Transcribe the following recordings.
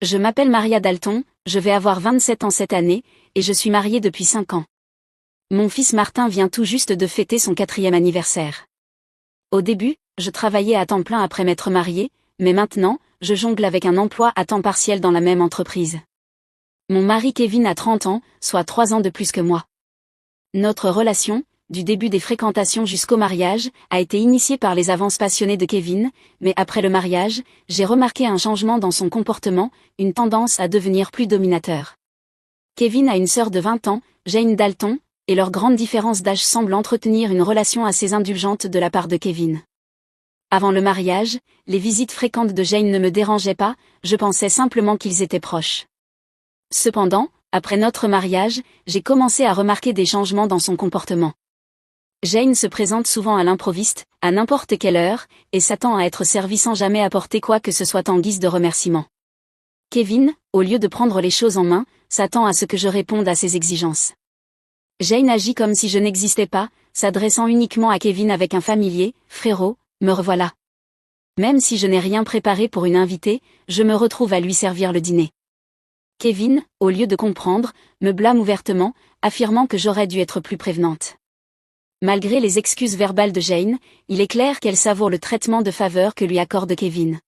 Je m'appelle Maria Dalton, je vais avoir 27 ans cette année, et je suis mariée depuis 5 ans. Mon fils Martin vient tout juste de fêter son 4e anniversaire. Au début, je travaillais à temps plein après m'être mariée, mais maintenant, je jongle avec un emploi à temps partiel dans la même entreprise. Mon mari Kevin a 30 ans, soit 3 ans de plus que moi. Notre relation, du début des fréquentations jusqu'au mariage, a été initiée par les avances passionnées de Kevin, mais après le mariage, j'ai remarqué un changement dans son comportement, une tendance à devenir plus dominateur. Kevin a une sœur de 20 ans, Jane Dalton, et leur grande différence d'âge semble entretenir une relation assez indulgente de la part de Kevin. Avant le mariage, les visites fréquentes de Jane ne me dérangeaient pas, je pensais simplement qu'ils étaient proches. Cependant, après notre mariage, j'ai commencé à remarquer des changements dans son comportement. Jane se présente souvent à l'improviste, à n'importe quelle heure, et s'attend à être servie sans jamais apporter quoi que ce soit en guise de remerciement. Kevin, au lieu de prendre les choses en main, s'attend à ce que je réponde à ses exigences. Jane agit comme si je n'existais pas, s'adressant uniquement à Kevin avec un familier « Frérot, me revoilà ». Même si je n'ai rien préparé pour une invitée, je me retrouve à lui servir le dîner. Kevin, au lieu de comprendre, me blâme ouvertement, affirmant que j'aurais dû être plus prévenante. Malgré les excuses verbales de Jane, il est clair qu'elle savoure le traitement de faveur que lui accorde Kevin.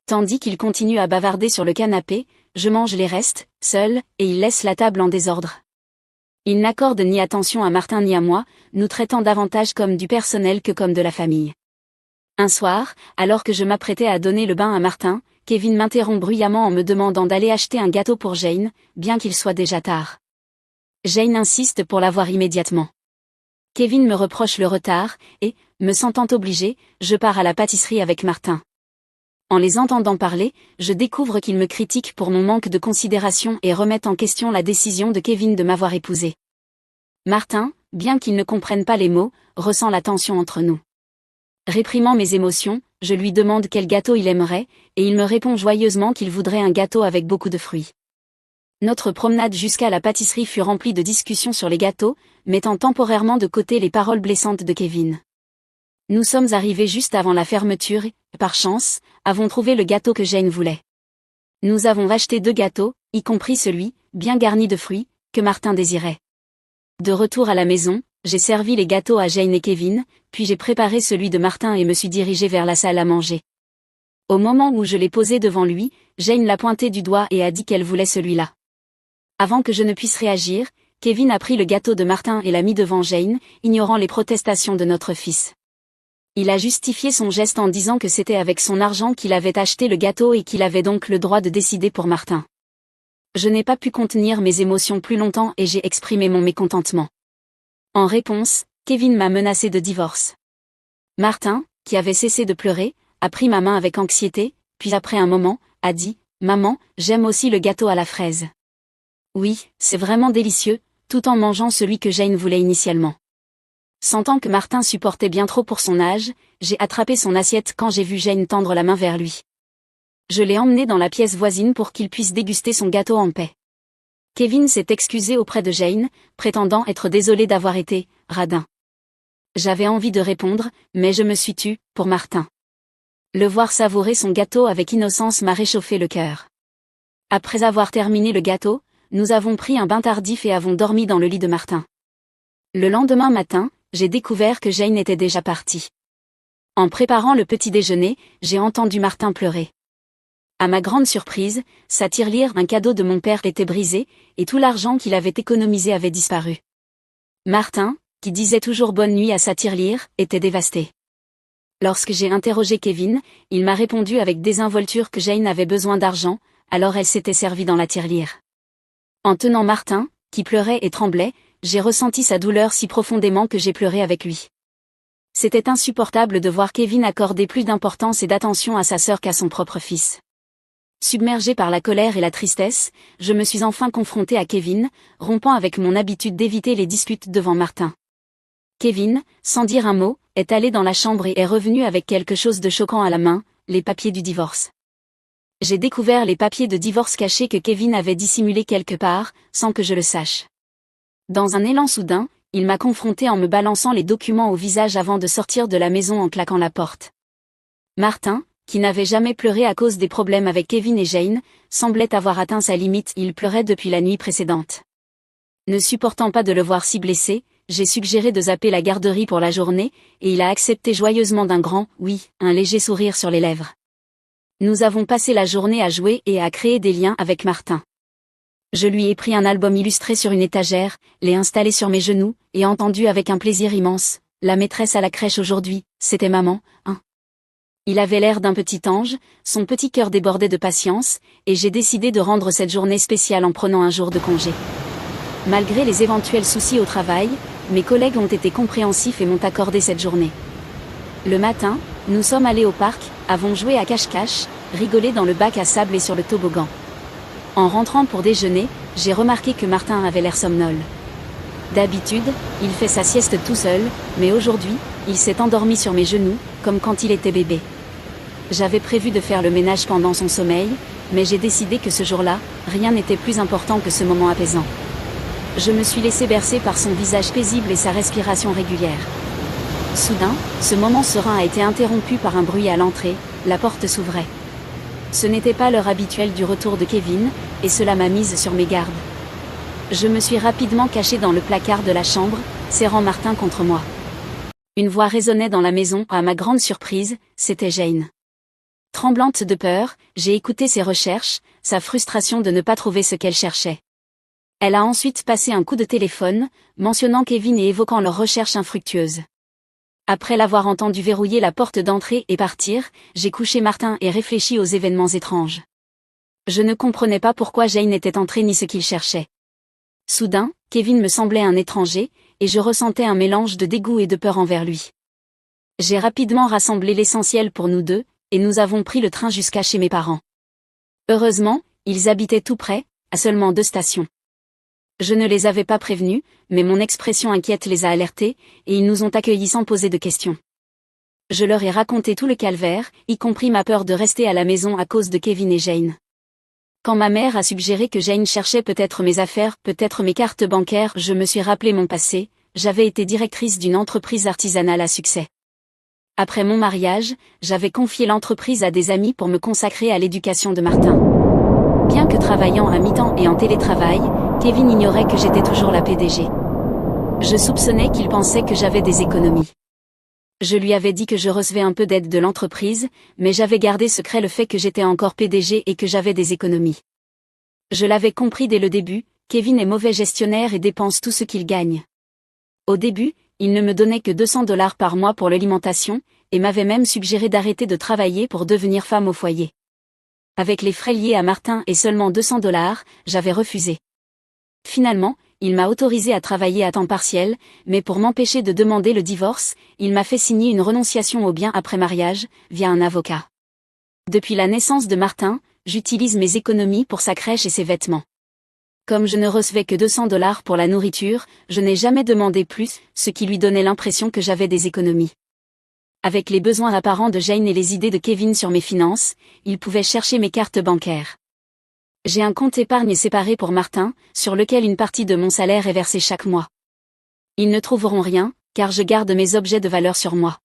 Tandis qu'il continue à bavarder sur le canapé, je mange les restes, seul, et il laisse la table en désordre. Il n'accorde ni attention à Martin ni à moi, nous traitant davantage comme du personnel que comme de la famille. Un soir, alors que je m'apprêtais à donner le bain à Martin, Kevin m'interrompt bruyamment en me demandant d'aller acheter un gâteau pour Jane, bien qu'il soit déjà tard. Jane insiste pour l'avoir immédiatement. Kevin me reproche le retard, et, me sentant obligée, je pars à la pâtisserie avec Martin. En les entendant parler, je découvre qu'ils me critiquent pour mon manque de considération et remettent en question la décision de Kevin de m'avoir épousée. Martin, bien qu'il ne comprenne pas les mots, ressent la tension entre nous. Réprimant mes émotions, je lui demande quel gâteau il aimerait, et il me répond joyeusement qu'il voudrait un gâteau avec beaucoup de fruits. Notre promenade jusqu'à la pâtisserie fut remplie de discussions sur les gâteaux, mettant temporairement de côté les paroles blessantes de Kevin. Nous sommes arrivés juste avant la fermeture et, par chance, avons trouvé le gâteau que Jane voulait. Nous avons acheté 2 gâteaux, y compris celui, bien garni de fruits, que Martin désirait. De retour à la maison, j'ai servi les gâteaux à Jane et Kevin, puis j'ai préparé celui de Martin et me suis dirigée vers la salle à manger. Au moment où je l'ai posé devant lui, Jane l'a pointé du doigt et a dit qu'elle voulait celui-là. Avant que je ne puisse réagir, Kevin a pris le gâteau de Martin et l'a mis devant Jane, ignorant les protestations de notre fils. Il a justifié son geste en disant que c'était avec son argent qu'il avait acheté le gâteau et qu'il avait donc le droit de décider pour Martin. Je n'ai pas pu contenir mes émotions plus longtemps et j'ai exprimé mon mécontentement. En réponse, Kevin m'a menacé de divorce. Martin, qui avait cessé de pleurer, a pris ma main avec anxiété, puis après un moment, a dit « Maman, j'aime aussi le gâteau à la fraise. » Oui, c'est vraiment délicieux, tout en mangeant celui que Jane voulait initialement. Sentant que Martin supportait bien trop pour son âge, j'ai attrapé son assiette quand j'ai vu Jane tendre la main vers lui. Je l'ai emmené dans la pièce voisine pour qu'il puisse déguster son gâteau en paix. Kevin s'est excusé auprès de Jane, prétendant être désolé d'avoir été « radin ». J'avais envie de répondre, mais je me suis tue, pour Martin. Le voir savourer son gâteau avec innocence m'a réchauffé le cœur. Après avoir terminé le gâteau, nous avons pris un bain tardif et avons dormi dans le lit de Martin. Le lendemain matin, j'ai découvert que Jane était déjà partie. En préparant le petit déjeuner, j'ai entendu Martin pleurer. À ma grande surprise, sa tirelire, un cadeau de mon père, était brisée, et tout l'argent qu'il avait économisé avait disparu. Martin, qui disait toujours bonne nuit à sa tirelire, était dévasté. Lorsque j'ai interrogé Kevin, il m'a répondu avec désinvolture que Jane avait besoin d'argent, alors elle s'était servie dans la tirelire. En tenant Martin, qui pleurait et tremblait, j'ai ressenti sa douleur si profondément que j'ai pleuré avec lui. C'était insupportable de voir Kevin accorder plus d'importance et d'attention à sa sœur qu'à son propre fils. Submergé par la colère et la tristesse, je me suis enfin confronté à Kevin, rompant avec mon habitude d'éviter les disputes devant Martin. Kevin, sans dire un mot, est allé dans la chambre et est revenu avec quelque chose de choquant à la main, les papiers du divorce. J'ai découvert les papiers de divorce cachés que Kevin avait dissimulés quelque part, sans que je le sache. Dans un élan soudain, il m'a confronté en me balançant les documents au visage avant de sortir de la maison en claquant la porte. Martin, qui n'avait jamais pleuré à cause des problèmes avec Kevin et Jane, semblait avoir atteint sa limite, il pleurait depuis la nuit précédente. Ne supportant pas de le voir si blessé, j'ai suggéré de zapper la garderie pour la journée, et il a accepté joyeusement d'un grand « oui », un léger sourire sur les lèvres. Nous avons passé la journée à jouer et à créer des liens avec Martin. Je lui ai pris un album illustré sur une étagère, l'ai installé sur mes genoux, et entendu avec un plaisir immense « La maîtresse à la crèche aujourd'hui, c'était maman, hein ?» Il avait l'air d'un petit ange, son petit cœur débordait de patience, et j'ai décidé de rendre cette journée spéciale en prenant un jour de congé. Malgré les éventuels soucis au travail, mes collègues ont été compréhensifs et m'ont accordé cette journée. Le matin, nous sommes allés au parc, avons joué à cache-cache, rigolé dans le bac à sable et sur le toboggan. En rentrant pour déjeuner, j'ai remarqué que Martin avait l'air somnole. D'habitude, il fait sa sieste tout seul, mais aujourd'hui, il s'est endormi sur mes genoux, comme quand il était bébé. J'avais prévu de faire le ménage pendant son sommeil, mais j'ai décidé que ce jour-là, rien n'était plus important que ce moment apaisant. Je me suis laissé bercer par son visage paisible et sa respiration régulière. Soudain, ce moment serein a été interrompu par un bruit à l'entrée, la porte s'ouvrait. Ce n'était pas l'heure habituelle du retour de Kevin, et cela m'a mise sur mes gardes. Je me suis rapidement cachée dans le placard de la chambre, serrant Martin contre moi. Une voix résonnait dans la maison, à ma grande surprise, c'était Jane. Tremblante de peur, j'ai écouté ses recherches, sa frustration de ne pas trouver ce qu'elle cherchait. Elle a ensuite passé un coup de téléphone, mentionnant Kevin et évoquant leurs recherches infructueuses. Après l'avoir entendu verrouiller la porte d'entrée et partir, j'ai couché Martin et réfléchi aux événements étranges. Je ne comprenais pas pourquoi Jane était entrée ni ce qu'il cherchait. Soudain, Kevin me semblait un étranger, et je ressentais un mélange de dégoût et de peur envers lui. J'ai rapidement rassemblé l'essentiel pour nous deux, et nous avons pris le train jusqu'à chez mes parents. Heureusement, ils habitaient tout près, à seulement 2 stations. Je ne les avais pas prévenus, mais mon expression inquiète les a alertés, et ils nous ont accueillis sans poser de questions. Je leur ai raconté tout le calvaire, y compris ma peur de rester à la maison à cause de Kevin et Jane. Quand ma mère a suggéré que Jane cherchait peut-être mes affaires, peut-être mes cartes bancaires, je me suis rappelé mon passé, j'avais été directrice d'une entreprise artisanale à succès. Après mon mariage, j'avais confié l'entreprise à des amis pour me consacrer à l'éducation de Martin. Bien que travaillant à mi-temps et en télétravail, Kevin ignorait que j'étais toujours la PDG. Je soupçonnais qu'il pensait que j'avais des économies. Je lui avais dit que je recevais un peu d'aide de l'entreprise, mais j'avais gardé secret le fait que j'étais encore PDG et que j'avais des économies. Je l'avais compris dès le début, Kevin est mauvais gestionnaire et dépense tout ce qu'il gagne. Au début, il ne me donnait que $200 par mois pour l'alimentation, et m'avait même suggéré d'arrêter de travailler pour devenir femme au foyer. Avec les frais liés à Martin et seulement $200, j'avais refusé. Finalement, il m'a autorisé à travailler à temps partiel, mais pour m'empêcher de demander le divorce, il m'a fait signer une renonciation aux biens après mariage, via un avocat. Depuis la naissance de Martin, j'utilise mes économies pour sa crèche et ses vêtements. Comme je ne recevais que $200 pour la nourriture, je n'ai jamais demandé plus, ce qui lui donnait l'impression que j'avais des économies. Avec les besoins apparents de Jane et les idées de Kevin sur mes finances, il pouvait chercher mes cartes bancaires. J'ai un compte épargne séparé pour Martin, sur lequel une partie de mon salaire est versée chaque mois. Ils ne trouveront rien, car je garde mes objets de valeur sur moi.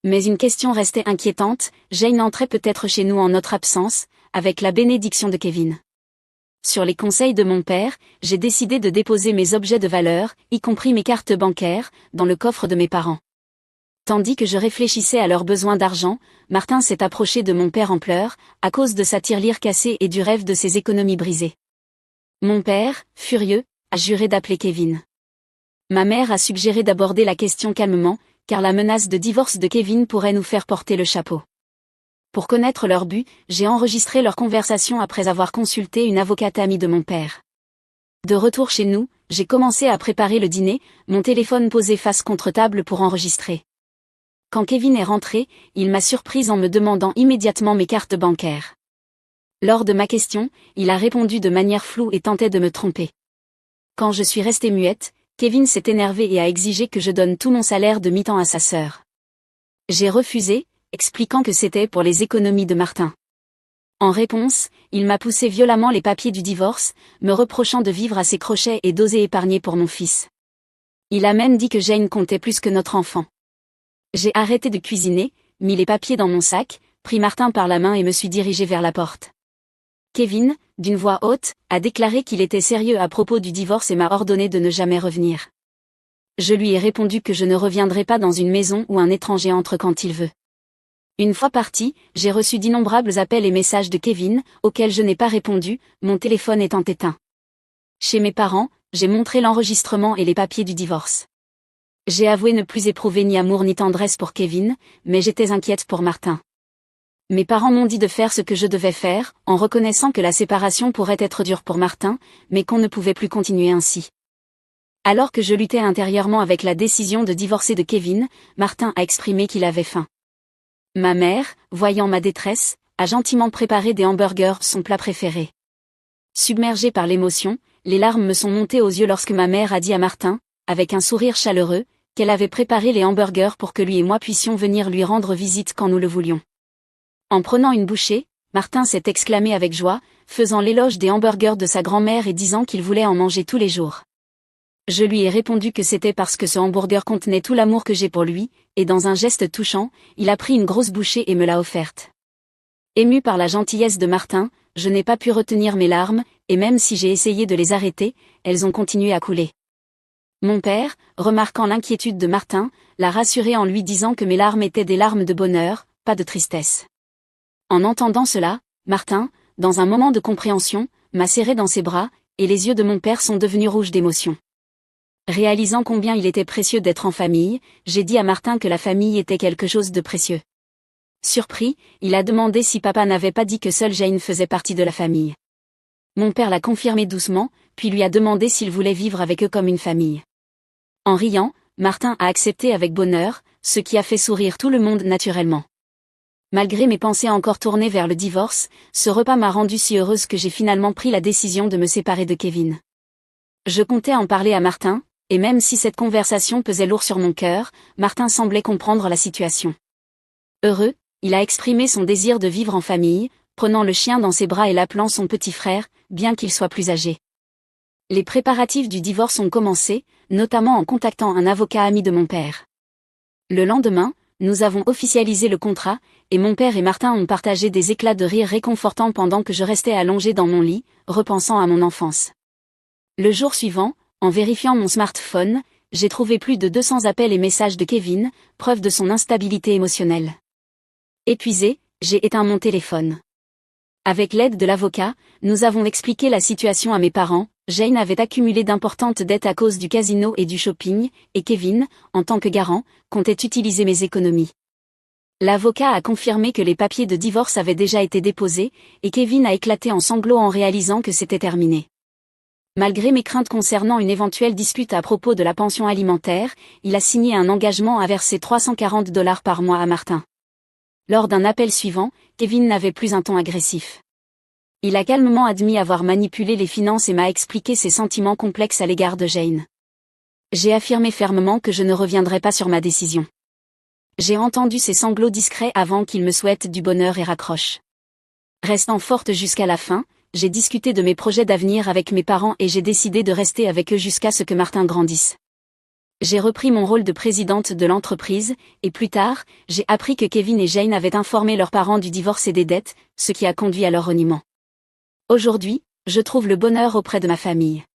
Mais une question restait inquiétante, Jane entrait peut-être chez nous en notre absence, avec la bénédiction de Kevin. Sur les conseils de mon père, j'ai décidé de déposer mes objets de valeur, y compris mes cartes bancaires, dans le coffre de mes parents. Tandis que je réfléchissais à leurs besoins d'argent, Martin s'est approché de mon père en pleurs, à cause de sa tirelire cassée et du rêve de ses économies brisées. Mon père, furieux, a juré d'appeler Kevin. Ma mère a suggéré d'aborder la question calmement, car la menace de divorce de Kevin pourrait nous faire porter le chapeau. Pour connaître leur but, j'ai enregistré leur conversation après avoir consulté une avocate amie de mon père. De retour chez nous, j'ai commencé à préparer le dîner, mon téléphone posé face contre table pour enregistrer. Quand Kevin est rentré, il m'a surprise en me demandant immédiatement mes cartes bancaires. Lors de ma question, il a répondu de manière floue et tentait de me tromper. Quand je suis restée muette, Kevin s'est énervé et a exigé que je donne tout mon salaire de mi-temps à sa sœur. J'ai refusé, expliquant que c'était pour les économies de Martin. En réponse, il m'a poussé violemment les papiers du divorce, me reprochant de vivre à ses crochets et d'oser épargner pour mon fils. Il a même dit que Jane comptait plus que notre enfant. J'ai arrêté de cuisiner, mis les papiers dans mon sac, pris Martin par la main et me suis dirigée vers la porte. Kevin, d'une voix haute, a déclaré qu'il était sérieux à propos du divorce et m'a ordonné de ne jamais revenir. Je lui ai répondu que je ne reviendrai pas dans une maison où un étranger entre quand il veut. Une fois parti, j'ai reçu d'innombrables appels et messages de Kevin, auxquels je n'ai pas répondu, mon téléphone étant éteint. Chez mes parents, j'ai montré l'enregistrement et les papiers du divorce. J'ai avoué ne plus éprouver ni amour ni tendresse pour Kevin, mais j'étais inquiète pour Martin. Mes parents m'ont dit de faire ce que je devais faire, en reconnaissant que la séparation pourrait être dure pour Martin, mais qu'on ne pouvait plus continuer ainsi. Alors que je luttais intérieurement avec la décision de divorcer de Kevin, Martin a exprimé qu'il avait faim. Ma mère, voyant ma détresse, a gentiment préparé des hamburgers, son plat préféré. Submergée par l'émotion, les larmes me sont montées aux yeux lorsque ma mère a dit à Martin, avec un sourire chaleureux, qu'elle avait préparé les hamburgers pour que lui et moi puissions venir lui rendre visite quand nous le voulions. En prenant une bouchée, Martin s'est exclamé avec joie, faisant l'éloge des hamburgers de sa grand-mère et disant qu'il voulait en manger tous les jours. Je lui ai répondu que c'était parce que ce hamburger contenait tout l'amour que j'ai pour lui, et dans un geste touchant, il a pris une grosse bouchée et me l'a offerte. Ému par la gentillesse de Martin, je n'ai pas pu retenir mes larmes, et même si j'ai essayé de les arrêter, elles ont continué à couler. Mon père, remarquant l'inquiétude de Martin, l'a rassuré en lui disant que mes larmes étaient des larmes de bonheur, pas de tristesse. En entendant cela, Martin, dans un moment de compréhension, m'a serré dans ses bras, et les yeux de mon père sont devenus rouges d'émotion. Réalisant combien il était précieux d'être en famille, j'ai dit à Martin que la famille était quelque chose de précieux. Surpris, il a demandé si papa n'avait pas dit que seule Jane faisait partie de la famille. Mon père l'a confirmé doucement, puis lui a demandé s'il voulait vivre avec eux comme une famille. En riant, Martin a accepté avec bonheur, ce qui a fait sourire tout le monde naturellement. Malgré mes pensées encore tournées vers le divorce, ce repas m'a rendue si heureuse que j'ai finalement pris la décision de me séparer de Kevin. Je comptais en parler à Martin, et même si cette conversation pesait lourd sur mon cœur, Martin semblait comprendre la situation. Heureux, il a exprimé son désir de vivre en famille, prenant le chien dans ses bras et l'appelant son petit frère, bien qu'il soit plus âgé. Les préparatifs du divorce ont commencé, notamment en contactant un avocat ami de mon père. Le lendemain, nous avons officialisé le contrat, et mon père et Martin ont partagé des éclats de rire réconfortants pendant que je restais allongée dans mon lit, repensant à mon enfance. Le jour suivant, en vérifiant mon smartphone, j'ai trouvé plus de 200 appels et messages de Kevin, preuve de son instabilité émotionnelle. Épuisée, j'ai éteint mon téléphone. Avec l'aide de l'avocat, nous avons expliqué la situation à mes parents. Jane avait accumulé d'importantes dettes à cause du casino et du shopping, et Kevin, en tant que garant, comptait utiliser mes économies. L'avocat a confirmé que les papiers de divorce avaient déjà été déposés, et Kevin a éclaté en sanglots en réalisant que c'était terminé. Malgré mes craintes concernant une éventuelle dispute à propos de la pension alimentaire, il a signé un engagement à verser $340 par mois à Martin. Lors d'un appel suivant, Kevin n'avait plus un ton agressif. Il a calmement admis avoir manipulé les finances et m'a expliqué ses sentiments complexes à l'égard de Jane. J'ai affirmé fermement que je ne reviendrai pas sur ma décision. J'ai entendu ses sanglots discrets avant qu'il me souhaite du bonheur et raccroche. Restant forte jusqu'à la fin, j'ai discuté de mes projets d'avenir avec mes parents et j'ai décidé de rester avec eux jusqu'à ce que Martin grandisse. J'ai repris mon rôle de présidente de l'entreprise, et plus tard, j'ai appris que Kevin et Jane avaient informé leurs parents du divorce et des dettes, ce qui a conduit à leur reniement. Aujourd'hui, je trouve le bonheur auprès de ma famille.